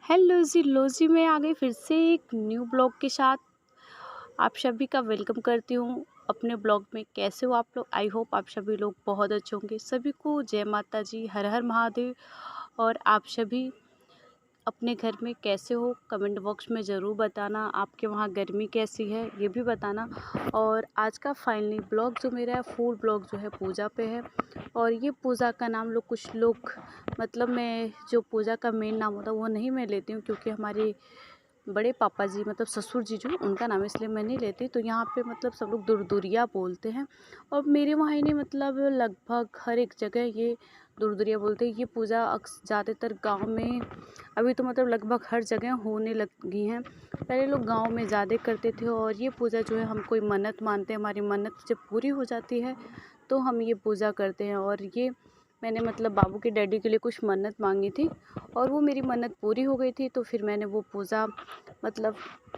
Hello जी लो जी, मैं आ गई फिर से एक न्यू ब्लॉग के साथ। आप सभी का वेलकम करती हूँ अपने ब्लॉग में। कैसे हो आप लोग? आई होप आप सभी लोग बहुत अच्छे होंगे। सभी को जय माता जी, हर हर महादेव। और आप सभी अपने घर में कैसे हो? कमेंट बॉक्स में ज़रूर बताना। आपके वहाँ गर्मी कैसी है ये भी बताना। और आज का फाइनली ब्लॉग जो मेरा है, फूड ब्लॉग जो है पूजा पे है। और ये पूजा का नाम लोग कुछ लोग मतलब मैं जो पूजा का मेन नाम होता है वो नहीं मैं लेती हूँ, क्योंकि हमारे बड़े पापा जी मतलब ससुर जी जो उनका नाम, इसलिए मैं नहीं लेती। तो यहाँ पे मतलब सब लोग दुरदुरिया बोलते हैं। और मेरे वहाँ ही नहीं, मतलब लगभग हर एक जगह ये दुरदुरिया बोलते हैं। ये पूजा ज़्यादातर गांव में अभी तो मतलब लगभग हर जगह होने लगी हैं। पहले लोग गांव में ज़्यादा करते थे। और ये पूजा जो है, हम कोई मन्नत मानते हैं, हमारी मन्नत जब पूरी हो जाती है तो हम ये पूजा करते हैं। और ये मैंने मतलब बाबू के डैडी के लिए कुछ मन्नत मांगी थी और वो मेरी मन्नत पूरी हो गई थी। तो फिर मैंने वो पूजा मतलब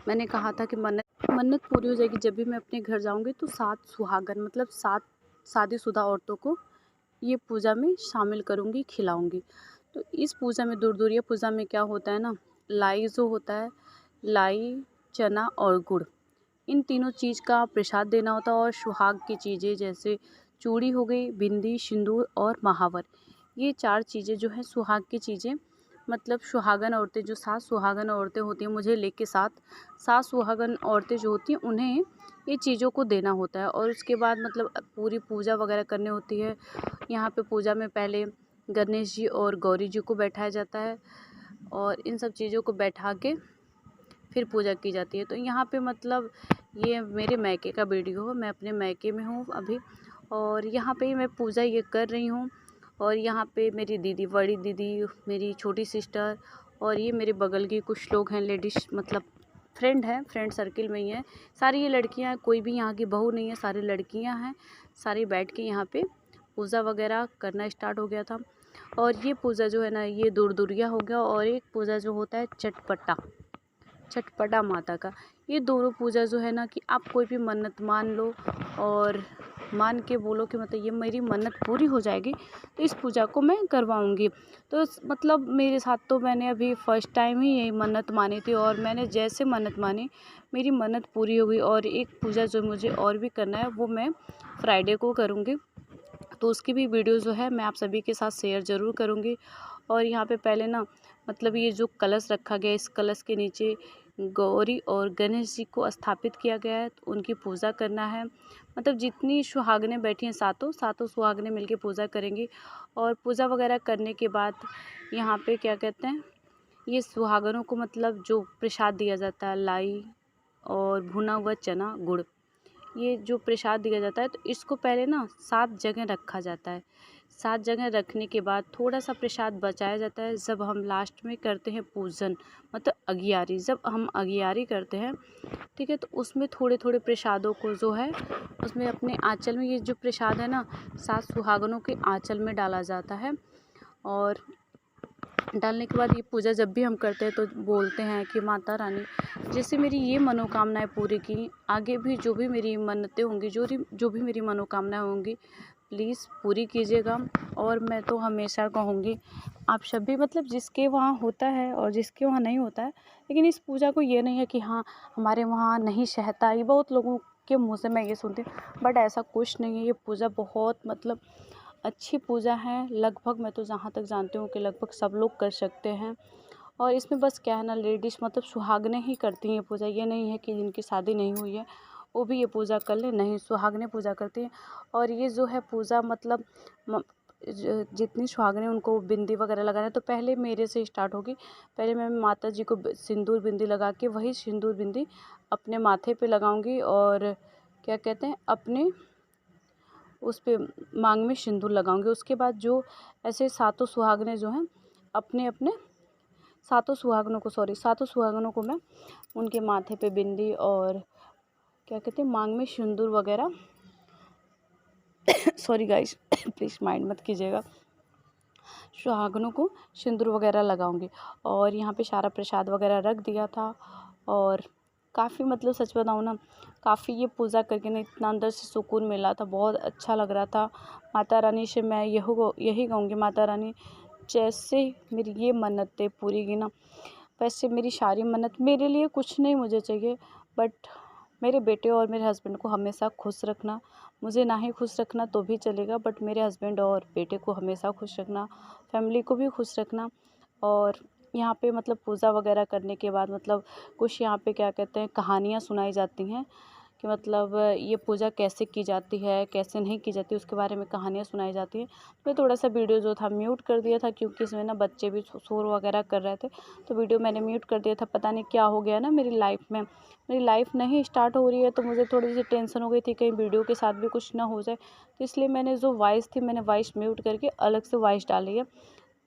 मैंने कहा था कि मन्नत मन्नत पूरी हो जाएगी जब भी मैं अपने घर जाऊंगी तो 7 सुहागन मतलब 7 शादीशुदा औरतों को ये पूजा में शामिल करूंगी, खिलाऊंगी। तो इस पूजा में, दुरदुरिया पूजा में क्या होता है ना, लाई जो होता है, लाई, चना और गुड़, इन तीनों चीज़ का प्रसाद देना होता है। और सुहाग की चीज़ें जैसे चूड़ी हो गई, बिंदी, सिंदूर और महावर, ये 4 चीज़ें जो हैं सुहाग की चीज़ें। मतलब सुहागन औरतें, जो 7 सुहागन औरतें होती हैं, मुझे लेके 7 सुहागन औरतें जो होती हैं उन्हें ये चीज़ों को देना होता है। और उसके बाद मतलब पूरी पूजा वगैरह करनी होती है। यहाँ पे पूजा में पहले गणेश जी और गौरी जी को बैठाया जाता है और इन सब चीज़ों को बैठा के फिर पूजा की जाती है। तो यहाँ पे मतलब ये मेरे मायके का वीडियो है, मैं अपने मायके में हूँ अभी और यहाँ पे मैं पूजा ये कर रही हूँ। और यहाँ पे मेरी दीदी, बड़ी दीदी, मेरी छोटी सिस्टर और ये मेरे बगल की कुछ लोग हैं, लेडीज़ मतलब फ्रेंड हैं, फ्रेंड सर्किल में ही हैं। सारी ये लड़कियाँ हैं, कोई भी यहाँ की बहू नहीं है, सारी लड़कियाँ हैं। सारी बैठ के यहाँ पे पूजा वगैरह करना स्टार्ट हो गया था। और ये पूजा जो है ना, ये दुरदुरिया हो गया। और एक पूजा जो होता है छटपटा माता का, ये दोनों पूजा जो है ना, कि आप कोई भी मन्नत मान लो और मान के बोलो कि मतलब ये मेरी मन्नत पूरी हो जाएगी तो इस पूजा को मैं करवाऊंगी। तो मतलब मेरे साथ तो मैंने अभी फ़र्स्ट टाइम ही यही मन्नत मानी थी और मैंने जैसे मन्नत मानी मेरी मन्नत पूरी हो गई। और एक पूजा जो मुझे और भी करना है वो मैं फ्राइडे को करूँगी, तो उसकी भी वीडियो जो है मैं आप सभी के साथ शेयर ज़रूर करूँगी। और यहाँ पे पहले ना मतलब ये जो कलश रखा गया है, इस कलश के नीचे गौरी और गणेश जी को स्थापित किया गया है, तो उनकी पूजा करना है। मतलब जितनी सुहागनें बैठी हैं, सातों सुहागनें मिलके पूजा करेंगी। और पूजा वगैरह करने के बाद यहाँ पे क्या कहते हैं, ये सुहागनों को मतलब जो प्रसाद दिया जाता है, लाई और भुना हुआ चना गुड़, ये जो प्रसाद दिया जाता है, तो इसको पहले ना 7 जगह रखा जाता है। 7 जगह रखने के बाद थोड़ा सा प्रसाद बचाया जाता है। जब हम लास्ट में करते हैं पूजन, मतलब अगियारी, जब हम अगियारी करते हैं, ठीक है, तो उसमें थोड़े थोड़े प्रसादों को जो है उसमें अपने आंचल में, ये जो प्रसाद है ना 7 सुहागनों के आंचल में डाला जाता है। और डालने के बाद ये पूजा जब भी हम करते हैं तो बोलते हैं कि माता रानी जैसे मेरी ये मनोकामनाएं पूरी की, आगे भी जो भी मेरी मन्नतें होंगी, जो भी मेरी मनोकामनाएं होंगी, प्लीज़ पूरी कीजिएगा। और मैं तो हमेशा कहूँगी आप सभी मतलब जिसके वहाँ होता है और जिसके वहाँ नहीं होता है, लेकिन इस पूजा को ये नहीं है कि हाँ हमारे वहाँ नहीं सहता, ये बहुत लोगों के मुँह से मैं ये सुनती हूँ, बट ऐसा कुछ नहीं है। ये पूजा बहुत मतलब अच्छी पूजा है। लगभग मैं तो जहाँ तक जानती हूँ कि लगभग सब लोग कर सकते हैं। और इसमें बस क्या है ना, लेडीज़ मतलब सुहागनें ही करती हैं पूजा। ये नहीं है कि जिनकी शादी नहीं हुई है वो भी ये पूजा कर ले, नहीं, सुहागनें पूजा करती हैं। और ये जो है पूजा मतलब जितनी सुहागनें उनको बिंदी वगैरह लगाना है, तो पहले मेरे से स्टार्ट होगी। पहले मैं माता जी को सिंदूर बिंदी लगा के वही सिंदूर बिंदी अपने माथे पे लगाऊंगी और क्या कहते हैं अपने उस पे मांग में सिंदूर लगाऊंगी। उसके बाद जो ऐसे सातों सुहागनें जो हैं अपने अपने सातों सुहागनों को मैं उनके माथे पे बिंदी और क्या कहते हैं मांग में सिंदूर वगैरह सॉरी गाइस प्लीज़ माइंड मत कीजिएगा, सुहागनों को सिंदूर वगैरह लगाऊंगी। और यहाँ पे सारा प्रसाद वगैरह रख दिया था। और काफ़ी मतलब सच बताऊँ ना, काफ़ी ये पूजा करके ना इतना अंदर से सुकून मिला था, बहुत अच्छा लग रहा था। माता रानी से मैं यही कहूँगी, माता रानी जैसे मेरी ये मन्नतें पूरी की ना, वैसे मेरी सारी मन्नत, मेरे लिए कुछ नहीं मुझे चाहिए, बट मेरे बेटे और मेरे हस्बैंड को हमेशा खुश रखना। मुझे ना ही खुश रखना तो भी चलेगा, बट मेरे हस्बैंड और बेटे को हमेशा खुश रखना, फैमिली को भी खुश रखना। और यहाँ पे मतलब पूजा वगैरह करने के बाद मतलब कुछ यहाँ पे क्या कहते हैं, कहानियाँ सुनाई जाती हैं कि मतलब ये पूजा कैसे की जाती है, कैसे नहीं की जाती, उसके बारे में कहानियाँ सुनाई जाती हैं। मैं थोड़ा सा वीडियो जो था म्यूट कर दिया था, क्योंकि इसमें ना बच्चे भी शोर वगैरह कर रहे थे, तो वीडियो मैंने म्यूट कर दिया था। पता नहीं क्या हो गया ना मेरी लाइफ में, मेरी लाइफ नहीं स्टार्ट हो रही है, तो मुझे थोड़ी सी टेंशन हो गई थी कहीं वीडियो के साथ भी कुछ ना हो जाए, तो इसलिए मैंने जो वॉइस थी, मैंने वॉइस म्यूट करके अलग से वॉइस डाली है।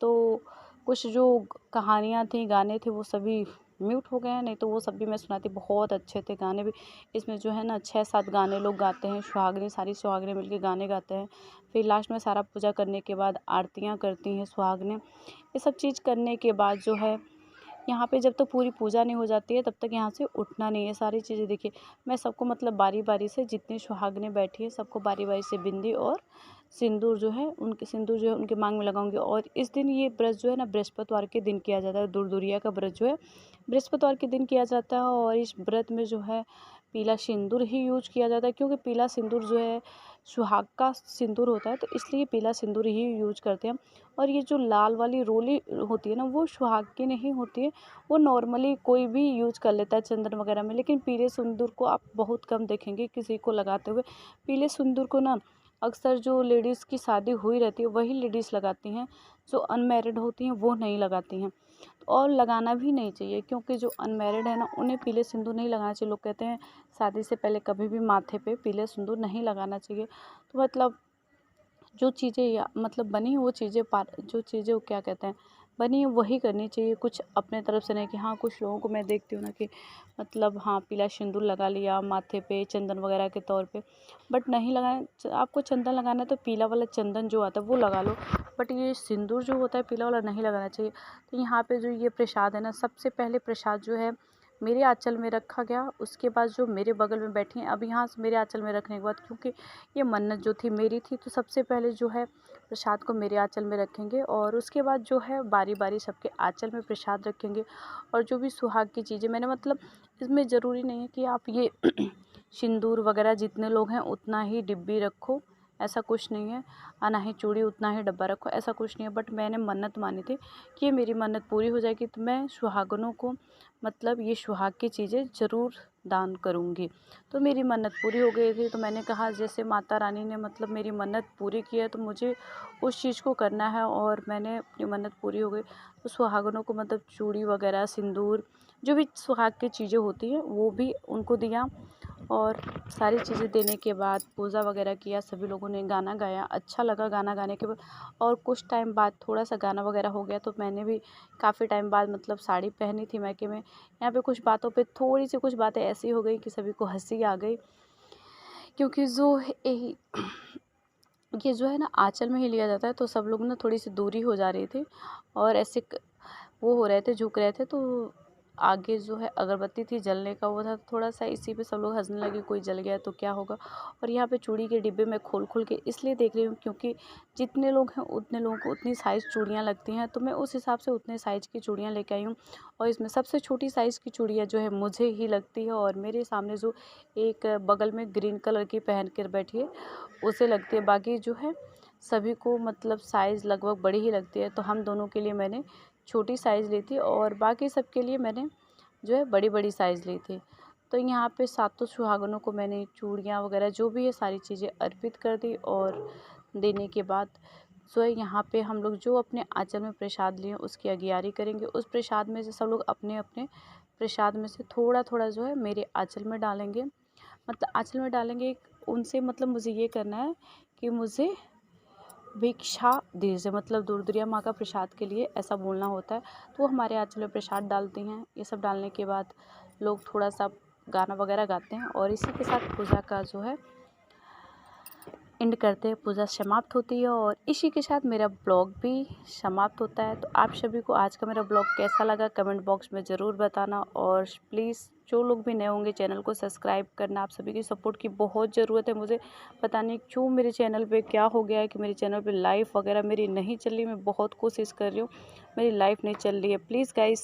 तो कुछ जो कहानियाँ थी, गाने थे, वो सभी म्यूट हो गए हैं, नहीं तो वो सब भी मैं सुनाती। बहुत अच्छे थे गाने भी। इसमें जो है ना 6-7 गाने लोग गाते हैं, सुहागनें, सारी सुहागनें मिलके गाने गाते हैं। फिर लास्ट में सारा पूजा करने के बाद आरतियाँ करती हैं सुहागनें। ये सब चीज़ करने के बाद जो है, यहाँ पे जब तक पूरी पूजा नहीं हो जाती है तब तक यहाँ से उठना नहीं है। सारी चीज़ें देखिए, मैं सबको मतलब बारी बारी से, जितनी सुहागनें बैठी है सबको बारी बारी से बिंदी और सिंदूर जो है उनके मांग में लगाऊंगी। और इस दिन ये व्रत जो है ना बृहस्पतिवार के दिन किया जाता है। दुर्दुरिया का व्रत जो है बृहस्पतिवार के दिन किया जाता है। और इस व्रत में जो है पीला सिंदूर ही यूज किया जाता है, क्योंकि पीला सिंदूर जो है सुहाग का सिंदूर होता है, तो इसलिए पीला सिंदूर ही यूज करते हैं। और ये जो लाल वाली रोली होती है ना, वो सुहाग की नहीं होती है, वो नॉर्मली कोई भी यूज कर लेता है चंदन वगैरह में। लेकिन पीले सिंदूर को आप बहुत कम देखेंगे किसी को लगाते हुए। पीले सिंदूर को ना अक्सर जो लेडीज़ की शादी हुई रहती है वही लेडीज़ लगाती हैं, जो अनमैरिड होती हैं वो नहीं लगाती हैं। और लगाना भी नहीं चाहिए, क्योंकि जो अनमैरिड है ना उन्हें पीले सिंदूर नहीं लगाना चाहिए। लोग कहते हैं शादी से पहले कभी भी माथे पे पीले सिंदूर नहीं लगाना चाहिए। तो मतलब जो चीज़ें या मतलब बनी वो चीज़ें जो चीज़ें वो क्या कहते हैं, बनी है वही करनी चाहिए। कुछ अपने तरफ से नहीं कि हाँ, कुछ लोगों को मैं देखती हूँ ना कि मतलब हाँ पीला सिंदूर लगा लिया माथे पे चंदन वगैरह के तौर पे, बट नहीं लगाना। आपको चंदन लगाना है तो पीला वाला चंदन जो आता है वो लगा लो, बट ये सिंदूर जो होता है पीला वाला नहीं लगाना चाहिए। तो यहाँ पे जो ये प्रसाद है ना, सबसे पहले प्रसाद जो है मेरे आंचल में रखा गया, उसके बाद जो मेरे बगल में बैठी हैं, अब यहाँ से मेरे आंचल में रखने के बाद, क्योंकि ये मन्नत जो थी मेरी थी, तो सबसे पहले जो है प्रसाद को मेरे आंचल में रखेंगे, और उसके बाद जो है बारी बारी सबके आंचल में प्रसाद रखेंगे। और जो भी सुहाग की चीज़ें मैंने मतलब, इसमें ज़रूरी नहीं है कि आप ये सिंदूर वगैरह जितने लोग हैं उतना ही डिब्बी रखो, ऐसा कुछ नहीं है। और ना ही चूड़ी उतना ही डब्बा रखो, ऐसा कुछ नहीं है। बट मैंने मन्नत मानी थी कि ये मेरी मन्नत पूरी हो जाएगी तो मैं सुहागनों को मतलब ये सुहाग की चीज़ें ज़रूर दान करूँगी। तो मेरी मन्नत पूरी हो गई थी, तो मैंने कहा जैसे माता रानी ने मतलब मेरी मन्नत पूरी की है तो मुझे उस चीज़ को करना है, और मैंने अपनी मन्नत पूरी हो गई। तो सुहागनों को मतलब चूड़ी वगैरह, सिंदूर, जो भी सुहाग की चीज़ें होती हैं वो भी उनको दिया। और सारी चीज़ें देने के बाद पूजा वगैरह किया, सभी लोगों ने गाना गाया, अच्छा लगा गाना गाने के बाद। और कुछ टाइम बाद थोड़ा सा गाना वगैरह हो गया, तो मैंने भी काफ़ी टाइम बाद मतलब साड़ी पहनी थी मायके में। यहाँ पे कुछ बातों पे थोड़ी सी कुछ बातें ऐसी हो गई कि सभी को हंसी आ गई, क्योंकि ये जो है ना आंचल में ही लिया जाता है, तो सब लोग ना थोड़ी सी दूरी हो जा रही थी, और ऐसे वो हो रहे थे, झुक रहे थे। तो आगे जो है अगरबत्ती थी, जलने का वो था, थोड़ा सा इसी पे सब लोग हंसने लगे, कोई जल गया तो क्या होगा। और यहाँ पे चूड़ी के डिब्बे में खोल खोल के इसलिए देख रही हूँ, क्योंकि जितने लोग हैं उतने लोगों को उतनी साइज़ चूड़ियाँ लगती हैं, तो मैं उस हिसाब से उतने साइज़ की चूड़ियाँ लेके आई हूँ। और इसमें सबसे छोटी साइज़ की चूड़ियाँ जो है मुझे ही लगती है, और मेरे सामने जो एक बगल में ग्रीन कलर की पहन कर बैठी है उसे लगती है। बाकी जो है सभी को मतलब साइज़ लगभग बड़ी ही लगती है, तो हम दोनों के लिए मैंने छोटी साइज़ ली थी, और बाकी सब के लिए मैंने जो है बड़ी बड़ी साइज़ ली थी। तो यहाँ पे सातों सुहागनों को मैंने चूड़ियाँ वगैरह जो भी है सारी चीज़ें अर्पित कर दी। और देने के बाद जो है यहाँ पे हम लोग जो अपने आंचल में प्रसाद लिए उसकी अगियारी करेंगे। उस प्रसाद में से सब लोग अपने अपने प्रसाद में से थोड़ा थोड़ा जो है मेरे आंचल में डालेंगे, मतलब आंचल में डालेंगे। उनसे मतलब मुझे ये करना है कि मुझे भिक्षा दीजिए, मतलब दुर्दुरिया माँ का प्रसाद के लिए ऐसा बोलना होता है। तो वो हमारे आंचल में प्रसाद डालती हैं। ये सब डालने के बाद लोग थोड़ा सा गाना वगैरह गाते हैं, और इसी के साथ पूजा का जो है एंड करते हैं, पूजा समाप्त होती है, और इसी के साथ मेरा ब्लॉग भी समाप्त होता है। तो आप सभी को आज का मेरा ब्लॉग कैसा लगा कमेंट बॉक्स में ज़रूर बताना, और प्लीज़ जो लोग भी नए होंगे चैनल को सब्सक्राइब करना। आप सभी की सपोर्ट की बहुत ज़रूरत है मुझे। पता नहीं क्यों मेरे चैनल पे क्या हो गया है कि मेरे चैनल पे लाइव वगैरह मेरी नहीं चल रही। मैं बहुत कोशिश कर रही हूँ, मेरी लाइव नहीं चल रही है। Please guys